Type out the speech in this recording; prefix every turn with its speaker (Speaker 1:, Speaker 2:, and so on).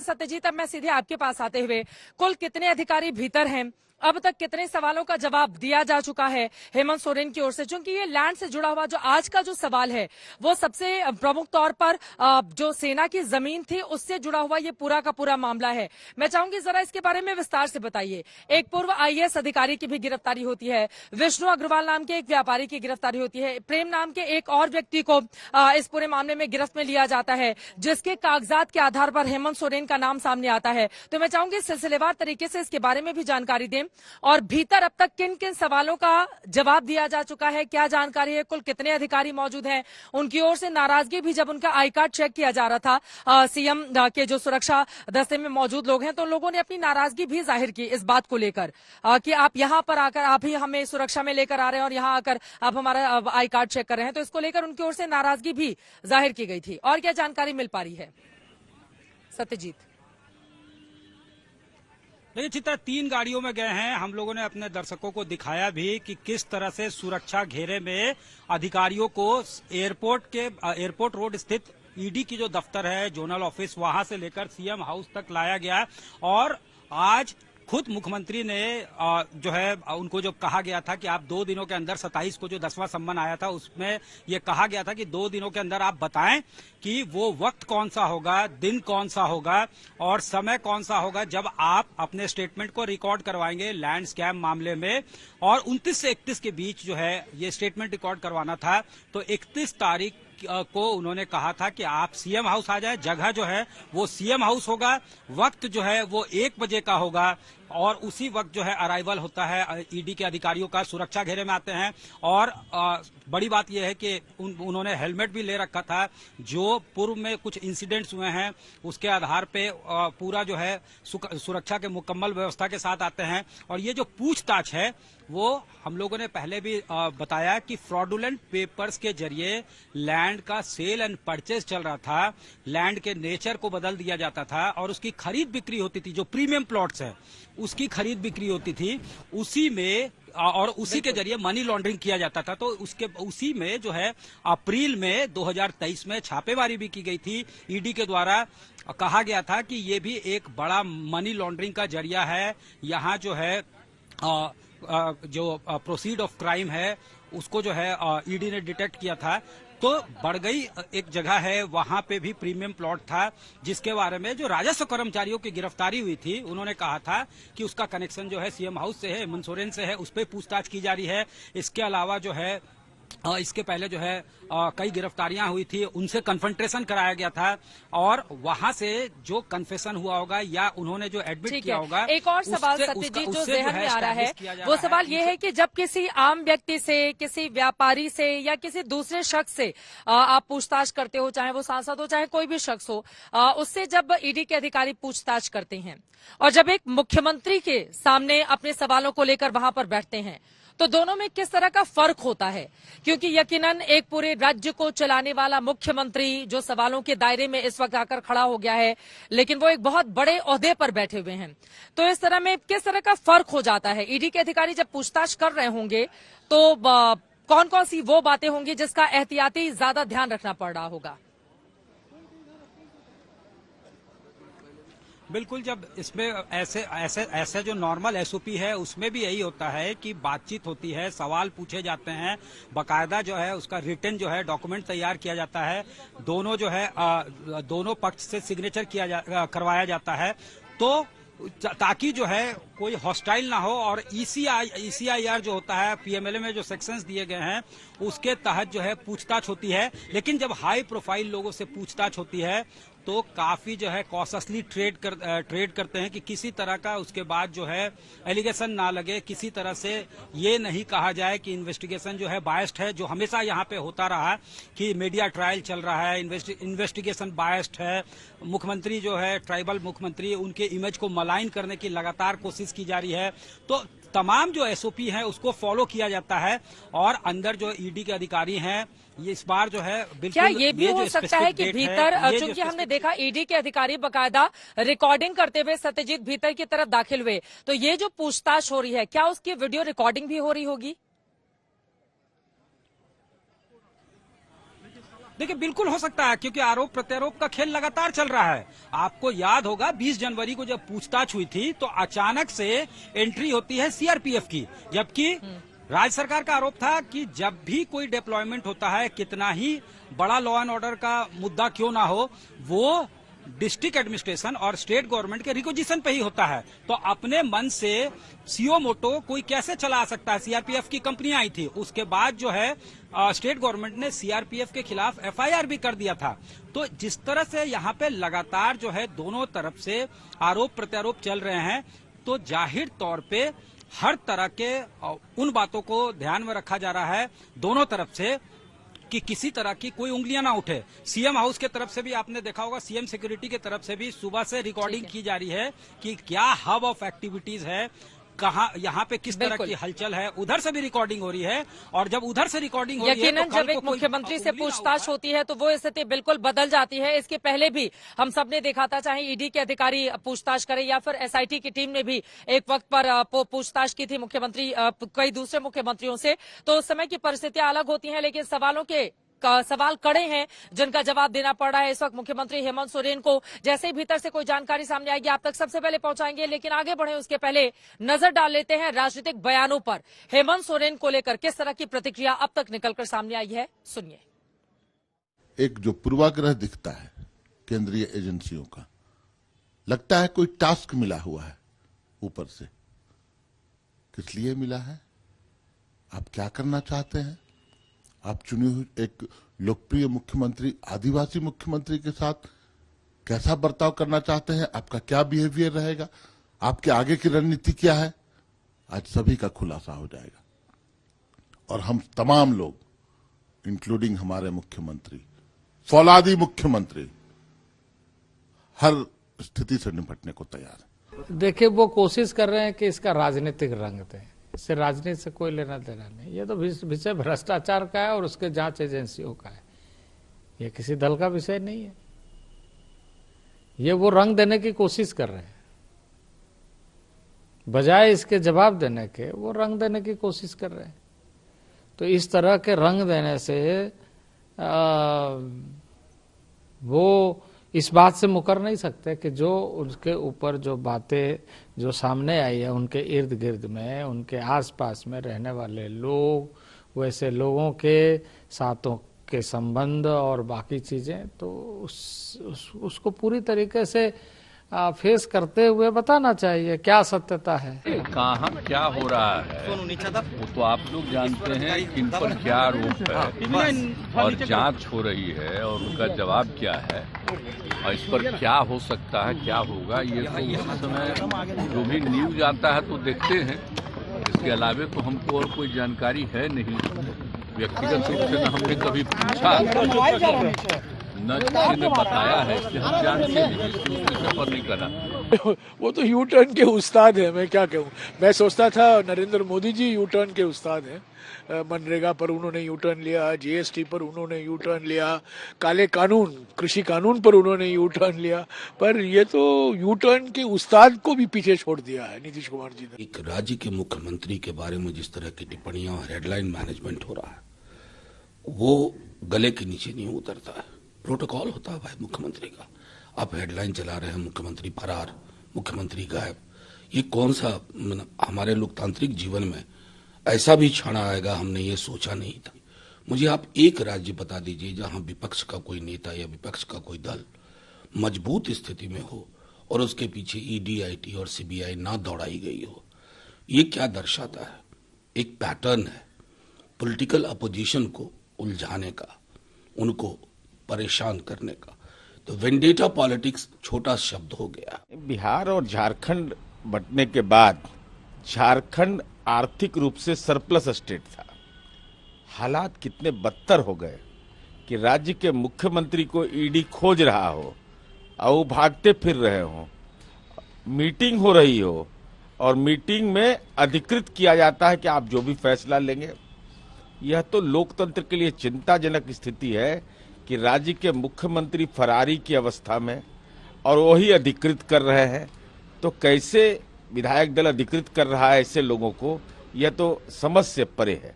Speaker 1: सत्यजीत, अब मैं सीधे आपके पास आते हुए, कुल कितने अधिकारी भीतर हैं, अब तक कितने सवालों का जवाब दिया जा चुका है हेमंत सोरेन की ओर से? क्योंकि ये लैंड से जुड़ा हुआ जो आज का जो सवाल है वो सबसे प्रमुख तौर पर जो सेना की जमीन थी उससे जुड़ा हुआ ये पूरा का पूरा मामला है। मैं चाहूंगी जरा इसके बारे में विस्तार से बताइए। एक पूर्व आईएएस अधिकारी की भी गिरफ्तारी होती है, विष्णु अग्रवाल नाम के एक व्यापारी की गिरफ्तारी होती है, प्रेम नाम के एक और व्यक्ति को इस पूरे मामले में गिरफ्त में लिया जाता है, जिसके कागजात के आधार पर हेमंत सोरेन का नाम सामने आता है। तो मैं चाहूंगी सिलसिलेवार तरीके से इसके बारे में भी जानकारी दें, और भीतर अब तक किन किन सवालों का जवाब दिया जा चुका है, क्या जानकारी है, कुल कितने अधिकारी मौजूद हैं, उनकी ओर से नाराजगी भी जब उनका आई कार्ड चेक किया जा रहा था सीएम के जो सुरक्षा दस्ते में मौजूद लोग हैं, तो लोगों ने अपनी नाराजगी भी जाहिर की इस बात को लेकर कि आप यहां पर आकर आप ही हमें सुरक्षा में लेकर आ रहे हैं और यहां आकर आप हमारा आई कार्ड चेक कर रहे हैं। तो इसको लेकर उनकी ओर से नाराजगी भी जाहिर की गई थी। और क्या जानकारी मिल पा रही है सत्यजीत?
Speaker 2: देखिए चित्रा, 3 गाड़ियों में गए हैं। हम लोगों ने अपने दर्शकों को दिखाया भी कि किस तरह से सुरक्षा घेरे में अधिकारियों को एयरपोर्ट रोड स्थित ईडी की जो दफ्तर है, जोनल ऑफिस, वहां से लेकर सीएम हाउस तक लाया गया। और आज खुद मुख्यमंत्री ने जो है उनको जो कहा गया था कि आप 2 दिनों के अंदर 27 को जो 10वां सम्मन आया था उसमें ये कहा गया था कि 2 दिनों के अंदर आप बताएं कि वो वक्त कौन सा होगा, दिन कौन सा होगा और समय कौन सा होगा जब आप अपने स्टेटमेंट को रिकॉर्ड करवाएंगे लैंड स्कैम मामले में। और 29 से 31 के बीच जो है ये स्टेटमेंट रिकॉर्ड करवाना था। तो 31 तारीख को उन्होंने कहा था कि आप सीएम हाउस आ जाए। जगह जो है वो सीएम हाउस होगा, वक्त जो है वो 1 बजे का होगा और उसी वक्त जो है अराइवल होता है ईडी के अधिकारियों का, सुरक्षा घेरे में आते हैं। और बड़ी बात यह है कि उन्होंने हेलमेट भी ले रखा था। जो पूर्व में कुछ इंसिडेंट्स हुए हैं उसके आधार पे पूरा जो है सुरक्षा के मुकम्मल व्यवस्था के साथ आते हैं। और ये जो पूछताछ है वो हम लोगों ने पहले भी बताया कि फ्रॉडुलेंट पेपर्स के जरिए लैंड का सेल एंड परचेज चल रहा था, लैंड के नेचर को बदल दिया जाता था और उसकी खरीद बिक्री होती थी। जो प्रीमियम प्लॉट्स है उसकी खरीद बिक्री होती थी, उसी में और उसी के जरिए मनी लॉन्ड्रिंग किया जाता था। तो उसी में जो है अप्रैल में 2023 में छापेमारी भी की गई थी ईडी के द्वारा। कहा गया था कि ये भी एक बड़ा मनी लॉन्ड्रिंग का जरिया है। यहाँ जो है जो प्रोसीड ऑफ क्राइम है उसको जो है ईडी ने डिटेक्ट किया था। तो बड़गई एक जगह है, वहां पे भी प्रीमियम प्लॉट था जिसके बारे में जो राजस्व कर्मचारियों की गिरफ्तारी हुई थी उन्होंने कहा था कि उसका कनेक्शन जो है सीएम हाउस से है, हेमंत सोरेन से है, उस पर पूछताछ की जा रही है। इसके अलावा जो है इसके पहले जो है कई गिरफ्तारियां हुई थी, उनसे कन्फ्रंटेशन कराया गया था और वहां से जो कन्फेशन हुआ होगा या उन्होंने जो एडमिट किया होगा।
Speaker 1: एक और सवाल सत्यजीत जो जहन में आ रहा है वो सवाल ये है कि जब किसी आम व्यक्ति से, किसी व्यापारी से या किसी दूसरे शख्स से आप पूछताछ करते हो, चाहे वो सांसद हो चाहे कोई भी शख्स हो, उससे जब ईडी के अधिकारी पूछताछ करते हैं और जब एक मुख्यमंत्री के सामने अपने सवालों को लेकर वहां पर बैठते हैं, तो दोनों में किस तरह का फर्क होता है? क्योंकि यकीनन एक पूरे राज्य को चलाने वाला मुख्यमंत्री जो सवालों के दायरे में इस वक्त आकर खड़ा हो गया है, लेकिन वो एक बहुत बड़े ओहदे पर बैठे हुए हैं। तो इस तरह में किस तरह का फर्क हो जाता है? ईडी के अधिकारी जब पूछताछ कर रहे होंगे तो कौन कौन सी वो बातें होंगी जिसका एहतियाती ज्यादा ध्यान रखना पड़ रहा होगा?
Speaker 2: बिल्कुल, जब इसमें ऐसे जो नॉर्मल एसओपी है उसमें भी यही होता है कि बातचीत होती है, सवाल पूछे जाते हैं, बकायदा जो है उसका रिटन जो है डॉक्यूमेंट तैयार किया जाता है, दोनों जो है दोनों पक्ष से सिग्नेचर करवाया जाता है, तो ताकि जो है कोई हॉस्टाइल ना हो। और ईसीआईआर जो होता है, पीएमएलए में जो सेक्शंस दिए गए हैं उसके तहत जो है पूछताछ होती है। लेकिन जब हाई प्रोफाइल लोगों से पूछताछ होती है तो काफी जो है कॉशसली ट्रेड करते हैं कि किसी तरह का उसके बाद जो है एलिगेशन ना लगे, किसी तरह से ये नहीं कहा जाए कि इन्वेस्टिगेशन जो है बायस्ड है, जो हमेशा यहाँ पे होता रहा कि मीडिया ट्रायल चल रहा है, इन्वेस्टिगेशन बायस्ड है। मुख्यमंत्री जो है, ट्राइबल मुख्यमंत्री, उनके इमेज को मलाइन करने की लगातार कोशिश की जा रही है। तो तमाम जो एसओपी है उसको फॉलो किया जाता है। और अंदर जो ईडी के अधिकारी हैं ये इस बार जो है बिल्कुल,
Speaker 1: क्या ये भी हो सकता है कि भीतर, चूंकि हमने देखा ईडी के अधिकारी बकायदा रिकॉर्डिंग करते हुए सत्यजीत भीतर की तरफ दाखिल हुए, तो ये जो पूछताछ हो रही है क्या उसकी वीडियो रिकॉर्डिंग भी हो रही होगी?
Speaker 2: देखिए बिल्कुल हो सकता है, क्योंकि आरोप प्रत्यारोप का खेल लगातार चल रहा है। आपको याद होगा 20 जनवरी को जब पूछताछ हुई थी तो अचानक से एंट्री होती है सीआरपीएफ की, जबकि राज्य सरकार का आरोप था कि जब भी कोई डिप्लॉयमेंट होता है, कितना ही बड़ा लॉ एंड ऑर्डर का मुद्दा क्यों ना हो, वो डिस्ट्रिक्ट एडमिनिस्ट्रेशन और स्टेट गवर्नमेंट के रिक्विजिशन पे ही होता है। तो अपने मन से सीओ मोटो कोई कैसे चला सकता है? सीआरपीएफ की कंपनियां आई थी, उसके बाद जो है स्टेट गवर्नमेंट ने सीआरपीएफ के खिलाफ एफआईआर भी कर दिया था। तो जिस तरह से यहाँ पे लगातार जो है दोनों तरफ से आरोप प्रत्यारोप चल रहे हैं, तो जाहिर तौर पे हर तरह के उन बातों को ध्यान में रखा जा रहा है दोनों तरफ से कि किसी तरह की कोई उंगलियां ना उठे। सीएम हाउस के तरफ से भी आपने देखा होगा, सीएम सिक्योरिटी के तरफ से भी सुबह से रिकॉर्डिंग की जा रही है कि क्या हब ऑफ एक्टिविटीज है, कहाँ यहाँ पे किस तरह की हलचल है, उधर से भी रिकॉर्डिंग हो रही है। और जब उधर से रिकॉर्डिंग हो रही है
Speaker 1: यकीनन जब एक मुख्यमंत्री से पूछताछ होती है तो वो स्थिति बिल्कुल बदल जाती है। इसके पहले भी हम सबने देखा था, चाहे ईडी के अधिकारी पूछताछ करें या फिर एसआईटी की टीम ने भी एक वक्त पर पूछताछ की थी मुख्यमंत्री कई दूसरे मुख्यमंत्रियों से, तो उस समय की परिस्थितियां अलग होती हैं। लेकिन सवाल कड़े हैं जिनका जवाब देना पड़ रहा है इस वक्त मुख्यमंत्री हेमंत सोरेन को। जैसे ही भीतर से कोई जानकारी सामने आएगी आप तक सबसे पहले पहुंचाएंगे, लेकिन आगे बढ़े उसके पहले नजर डाल लेते हैं राजनीतिक बयानों पर। हेमंत सोरेन को लेकर किस तरह की प्रतिक्रिया अब तक निकलकर सामने आई है, सुनिए।
Speaker 3: एक जो पूर्वाग्रह दिखता है केंद्रीय एजेंसियों का, लगता है कोई टास्क मिला हुआ है ऊपर से। किस लिए मिला है? आप क्या करना चाहते हैं? आप चुनी हुई एक लोकप्रिय मुख्यमंत्री, आदिवासी मुख्यमंत्री के साथ कैसा बर्ताव करना चाहते हैं? आपका क्या बिहेवियर रहेगा? आपके आगे की रणनीति क्या है? आज सभी का खुलासा हो जाएगा और हम तमाम लोग, इंक्लूडिंग हमारे मुख्यमंत्री, फौलादी मुख्यमंत्री, हर स्थिति से निपटने को तैयार है।
Speaker 4: देखिए, वो कोशिश कर रहे हैं कि इसका राजनीतिक रंग दें। इससे राजनीति से कोई लेना देना नहीं। ये तो विषय भ्रष्टाचार का है और उसके जांच एजेंसियों का है। ये किसी दल का विषय नहीं है। ये वो रंग देने की कोशिश कर रहे हैं, बजाय इसके जवाब देने के वो रंग देने की कोशिश कर रहे हैं। तो इस तरह के रंग देने से वो इस बात से मुकर नहीं सकते कि जो उनके ऊपर जो बातें जो सामने आई है, उनके इर्द गिर्द में, उनके आसपास में रहने वाले लोग, वैसे लोगों के साथों के संबंध और बाकी चीजें, तो उसको पूरी तरीके से फेस करते हुए बताना चाहिए क्या सत्यता है,
Speaker 5: कहाँ क्या हो रहा है। वो तो आप लोग जानते हैं कि इन पर क्या आरोप है और जांच हो रही है और उनका जवाब क्या है और इस पर क्या हो सकता है, क्या होगा। ये तो इस समय जो भी न्यूज आता है तो देखते हैं। इसके अलावे तो हमको और कोई जानकारी है नहीं। व्यक्तिगत रूप से न हमने कभी पूछा न किसी ने बताया है, इसलिए हम जानते नहीं, सफर नहीं करा।
Speaker 6: वो तो यू टर्न के उस्ताद है, मैं क्या कहूँ। मैं सोचता था नरेंद्र मोदी जी यू टर्न के उस्ताद हैं। मनरेगा पर उन्होंने यू टर्न लिया, जीएसटी पर उन्होंने यू टर्न लिया, काले कानून, कृषि कानून पर उन्होंने यू टर्न लिया, पर ये तो यू टर्न के उस्ताद को भी पीछे छोड़ दिया है नीतीश कुमार जी ने।
Speaker 7: एक राज्य के मुख्यमंत्री के बारे में जिस तरह की टिप्पणियां और हेडलाइन मैनेजमेंट हो रहा है, वो गले के नीचे नहीं उतरता है। प्रोटोकॉल होता है भाई मुख्यमंत्री का। आप हेडलाइन चला रहे हैं, मुख्यमंत्री फरार, मुख्यमंत्री गायब। ये कौन सा हमारे लोकतांत्रिक जीवन में ऐसा भी क्षण आएगा, हमने ये सोचा नहीं था। मुझे आप एक राज्य बता दीजिए जहां विपक्ष का कोई नेता या विपक्ष का कोई दल मजबूत स्थिति में हो और उसके पीछे ईडी, आईटी और सीबीआई ना दौड़ाई गई हो। ये क्या दर्शाता है? एक पैटर्न है पॉलिटिकल अपोजिशन को उलझाने का, उनको परेशान करने का। तो वेंडेटा पॉलिटिक्स छोटा शब्द हो गया।
Speaker 8: बिहार और झारखंड बंटने के बाद झारखंड आर्थिक रूप से सरप्लस स्टेट था। हालात कितने बदतर हो गए कि राज्य के मुख्यमंत्री को ईडी खोज रहा हो और वो भागते फिर रहे हो, मीटिंग हो रही हो और मीटिंग में अधिकृत किया जाता है कि आप जो भी फैसला लेंगे। यह तो लोकतंत्र के लिए चिंताजनक स्थिति है कि राज्य के मुख्यमंत्री फरारी की अवस्था में और वही अधिकृत कर रहे हैं। तो कैसे विधायक दल अधिकृत कर रहा है ऐसे लोगों को, यह तो समझ से परे है।